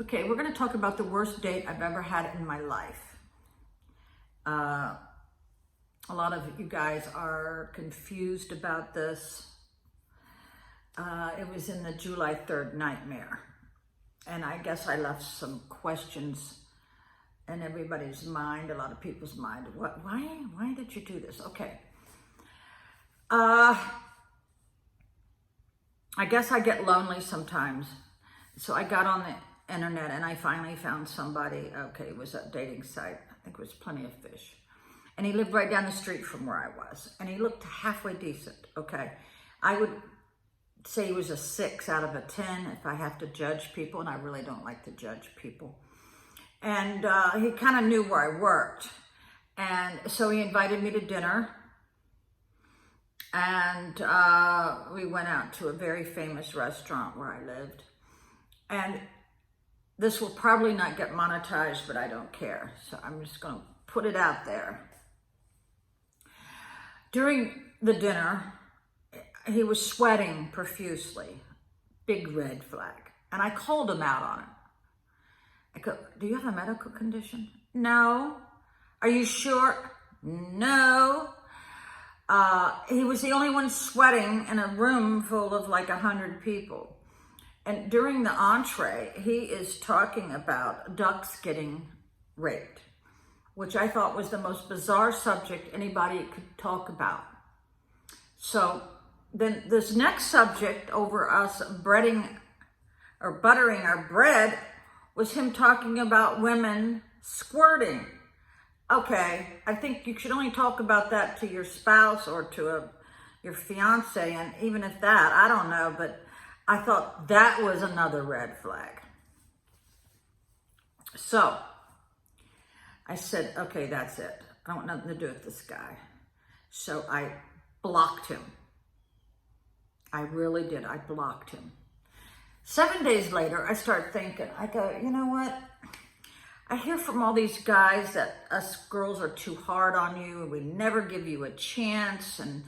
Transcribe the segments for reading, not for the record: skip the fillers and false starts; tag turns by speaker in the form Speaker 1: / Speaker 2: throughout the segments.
Speaker 1: Okay, we're going to talk about the worst date I've ever had in my life. A lot of you guys are confused about this. It was in the July 3rd nightmare. And I guess I left some questions in everybody's mind, a lot of people's mind. Why did you do this? Okay. I guess I get lonely sometimes. So I got on the internet and I finally found somebody. Okay, it was a dating site. I think it was Plenty of Fish. And he lived right down the street from where I was. And he looked halfway decent, okay? I would say he was a 6 out of a 10 if I have to judge people, and I really don't like to judge people. And he kind of knew where I worked. And so he invited me to dinner. And we went out to a very famous restaurant where I lived. And this will probably not get monetized, but I don't care. So I'm just going to put it out there. During the dinner, he was sweating profusely. Big red flag. And I called him out on it. I go, do you have a medical condition? No. Are you sure? No. He was the only one sweating in a room full of like 100 people. And during the entree, he is talking about ducks getting raped, which I thought was the most bizarre subject anybody could talk about. So then this next subject over us buttering our bread was him talking about women squirting. Okay, I think you should only talk about that to your spouse or to your fiance, and even if that, I don't know, but I thought that was another red flag. So I said, okay, that's it. I don't want nothing to do with this guy. So I blocked him. I really did. I blocked him. 7 days later, I start thinking, I go, you know what? I hear from all these guys that us girls are too hard on you and we never give you a chance. And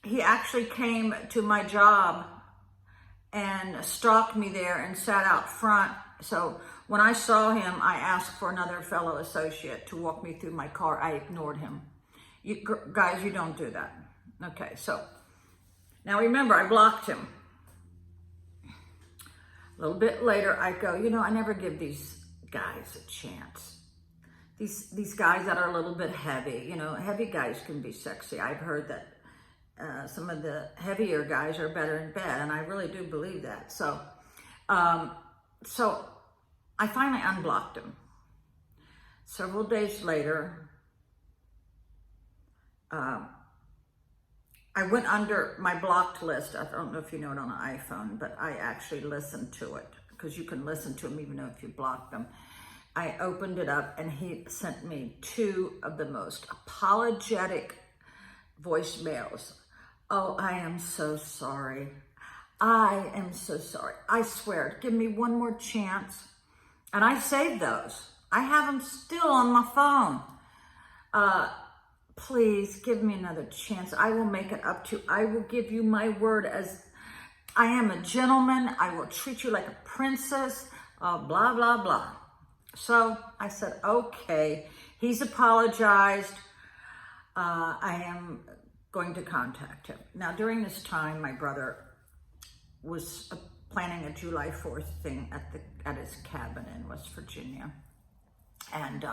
Speaker 1: he actually came to my job and stalked me there and sat out front. So when I saw him, I asked for another fellow associate to walk me through my car. I ignored him. Guys, you don't do that. Okay, so now remember, I blocked him. A little bit later, I go, you know, I never give these guys a chance. These guys that are a little bit heavy, you know, heavy guys can be sexy. I've heard that some of the heavier guys are better in bed, and I really do believe that. So I finally unblocked him. Several days later, I went under my blocked list. I don't know if you know it on an iPhone, but I actually listened to it because you can listen to them even if you block them. I opened it up and he sent me 2 of the most apologetic voicemails. Oh, I am so sorry. I am so sorry. I swear, give me one more chance. And I saved those. I have them still on my phone. Please give me another chance. I will make it up to you. I will give you my word as I am a gentleman. I will treat you like a princess. Blah, blah, blah. So I said, okay, he's apologized. I am going to contact him. Now, during this time, my brother was planning a July 4th thing at his cabin in West Virginia. And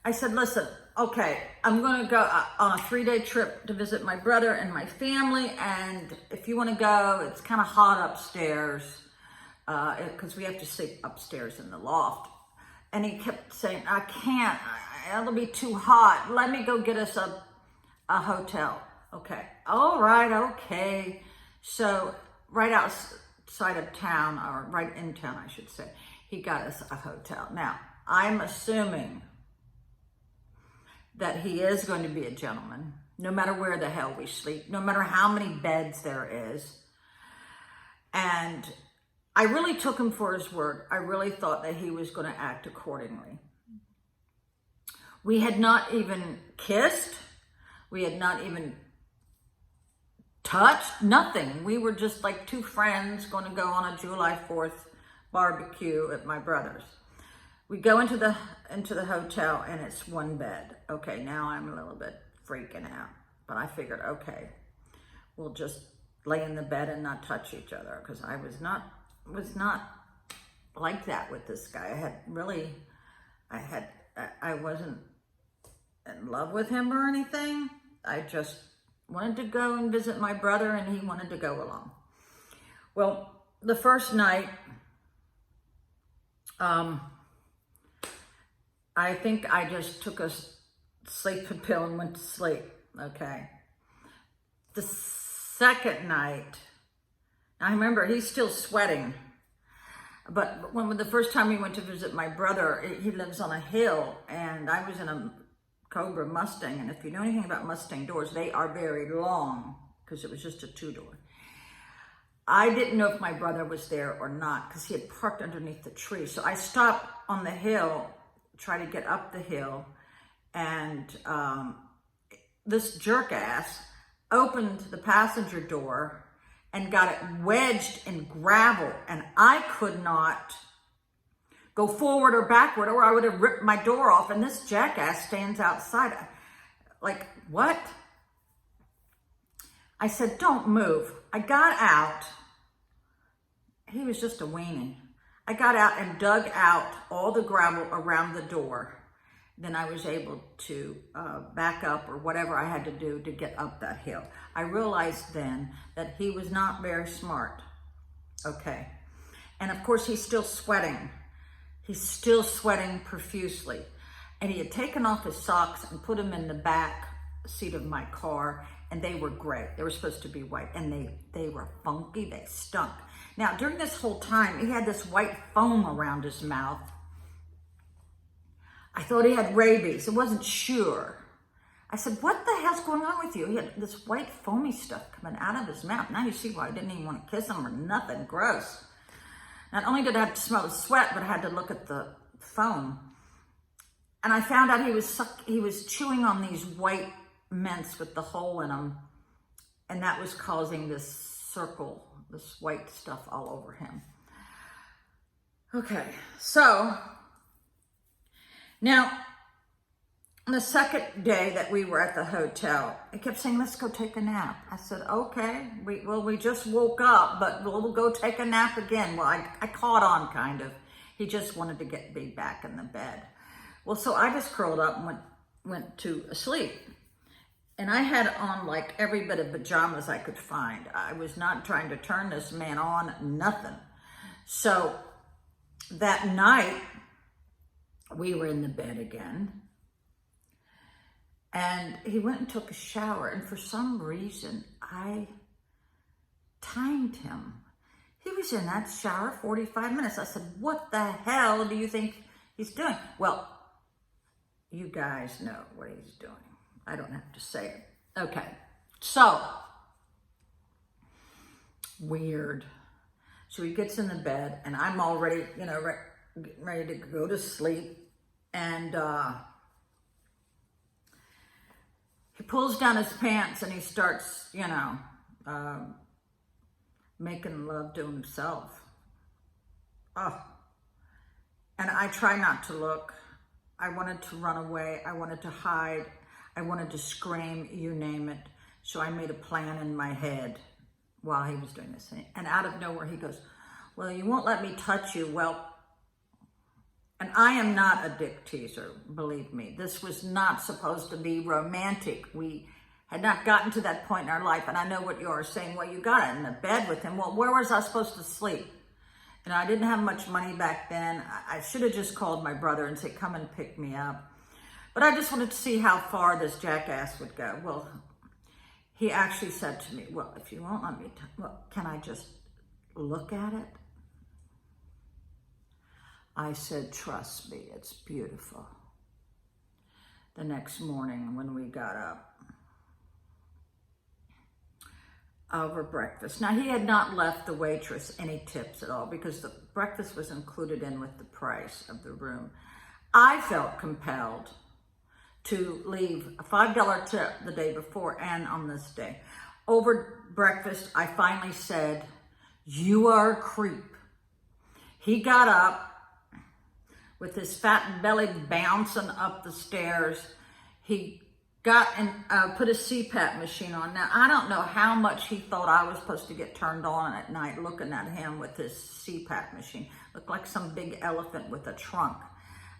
Speaker 1: I said, listen, okay, I'm going to go on a 3-day trip to visit my brother and my family. And if you want to go, it's kind of hot upstairs because we have to sleep upstairs in the loft. And he kept saying, I can't, it'll be too hot. Let me go get us a hotel. Okay, all right, okay. So right outside of town, or right in town, I should say, he got us a hotel. Now, I'm assuming that he is going to be a gentleman, no matter where the hell we sleep, no matter how many beds there is. And I really took him for his word. I really thought that he was going to act accordingly. We had not even kissed. We had not even touched, nothing. We were just like two friends going to go on a July 4th barbecue at my brother's. We go into the hotel and it's one bed. Okay, now I'm a little bit freaking out, but I figured, okay, we'll just lay in the bed and not touch each other, because I was not like that with this guy. I wasn't in love with him or anything. I just wanted to go and visit my brother, and he wanted to go along. Well, the first night, I think I just took a sleeping pill and went to sleep, okay? The second night, I remember he's still sweating, but when the first time we went to visit my brother, he lives on a hill, and I was in a Cobra Mustang, and if you know anything about Mustang doors, they are very long, because it was just a two-door. I didn't know if my brother was there or not, because he had parked underneath the tree. So I stopped on the hill, try to get up the hill, and this jerk ass opened the passenger door and got it wedged in gravel, and I could not go forward or backward, or I would have ripped my door off, and this jackass stands outside. Like, what? I said, don't move. I got out. He was just a weenie. I got out and dug out all the gravel around the door. Then I was able to back up, or whatever I had to do to get up that hill. I realized then that he was not very smart. Okay. And of course, he's still sweating. He's still sweating profusely. And he had taken off his socks and put them in the back seat of my car, and they were gray. They were supposed to be white, and they were funky. They stunk. Now, during this whole time, he had this white foam around his mouth. I thought he had rabies. I wasn't sure. I said, what the hell's going on with you? He had this white foamy stuff coming out of his mouth. Now you see why I didn't even want to kiss him or nothing. Gross. Not only did I have to smell the sweat, but I had to look at the foam. And I found out he was chewing on these white mints with the hole in them. And that was causing this circle, this white stuff all over him. Okay, so now, on the second day that we were at the hotel, he kept saying, let's go take a nap. I said, okay, we just woke up, but we'll go take a nap again. Well, I caught on, kind of. He just wanted to get me back in the bed. Well, so I just curled up and went to sleep. And I had on like every bit of pajamas I could find. I was not trying to turn this man on, nothing. So that night, we were in the bed again. And he went and took a shower. And for some reason, I timed him. He was in that shower 45 minutes. I said, what the hell do you think he's doing? Well, you guys know what he's doing. I don't have to say it. Okay, so, weird. So he gets in the bed, and I'm already, ready to go to sleep. And he pulls down his pants and he starts, making love to himself. Oh. And I try not to look. I wanted to run away. I wanted to hide. I wanted to scream, you name it. So I made a plan in my head while he was doing this. And out of nowhere, he goes, well, you won't let me touch you. Well, and I am not a dick teaser, believe me. This was not supposed to be romantic. We had not gotten to that point in our life. And I know what you are saying. Well, you got in the bed with him. Well, where was I supposed to sleep? I didn't have much money back then. I should have just called my brother and said, come and pick me up. But I just wanted to see how far this jackass would go. Well, he actually said to me, well, if you won't let me, can I just look at it? I said, trust me, it's beautiful. The next morning when we got up over breakfast. Now, he had not left the waitress any tips at all because the breakfast was included in with the price of the room. I felt compelled to leave a $5 tip the day before and on this day. over breakfast, I finally said, "You are a creep." He got up with his fat belly bouncing up the stairs. He got and put a CPAP machine on. Now, I don't know how much he thought I was supposed to get turned on at night looking at him with his CPAP machine. Looked like some big elephant with a trunk.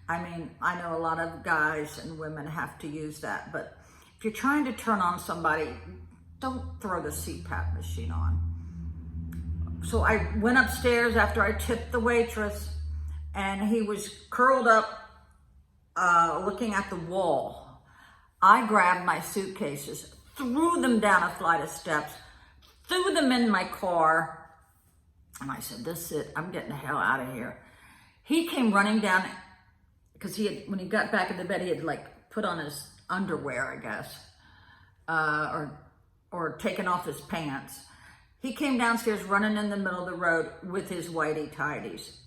Speaker 1: I mean, I know a lot of guys and women have to use that, but if you're trying to turn on somebody, don't throw the CPAP machine on. So I went upstairs after I tipped the waitress, and he was curled up looking at the wall. I grabbed my suitcases, threw them down a flight of steps, threw them in my car, and I said, "This is it, I'm getting the hell out of here." He came running down, because when he got back in the bed, he had like put on his underwear, I guess, or taken off his pants. He came downstairs running in the middle of the road with his whitey tighties.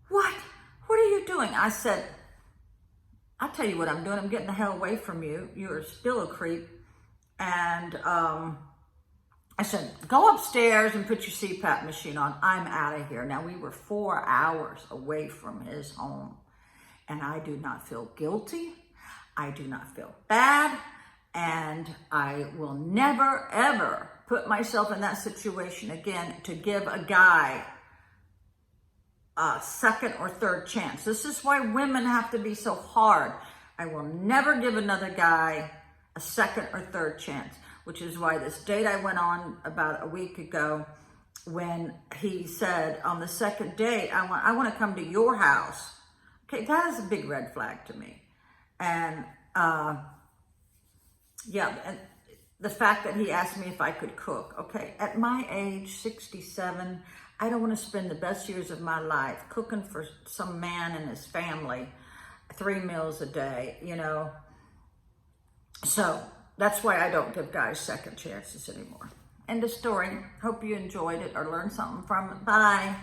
Speaker 1: What are you doing? I said, "I'll tell you what I'm doing. I'm getting the hell away from you. You're still a creep." And I said, "Go upstairs and put your CPAP machine on. I'm out of here." Now, we were 4 hours away from his home, and I do not feel guilty. I do not feel bad, and I will never, ever put myself in that situation again to give a guy a second or third chance. This is why women have to be so hard. I will never give another guy a second or third chance, which is why this date I went on about a week ago, when he said on the second date, I want to come to your house. Okay, that is a big red flag to me. And yeah, and the fact that he asked me if I could cook. Okay, at my age, 67, I don't want to spend the best years of my life cooking for some man and his family 3 meals a day, you know. So that's why I don't give guys second chances anymore. End of story. Hope you enjoyed it or learned something from it. Bye.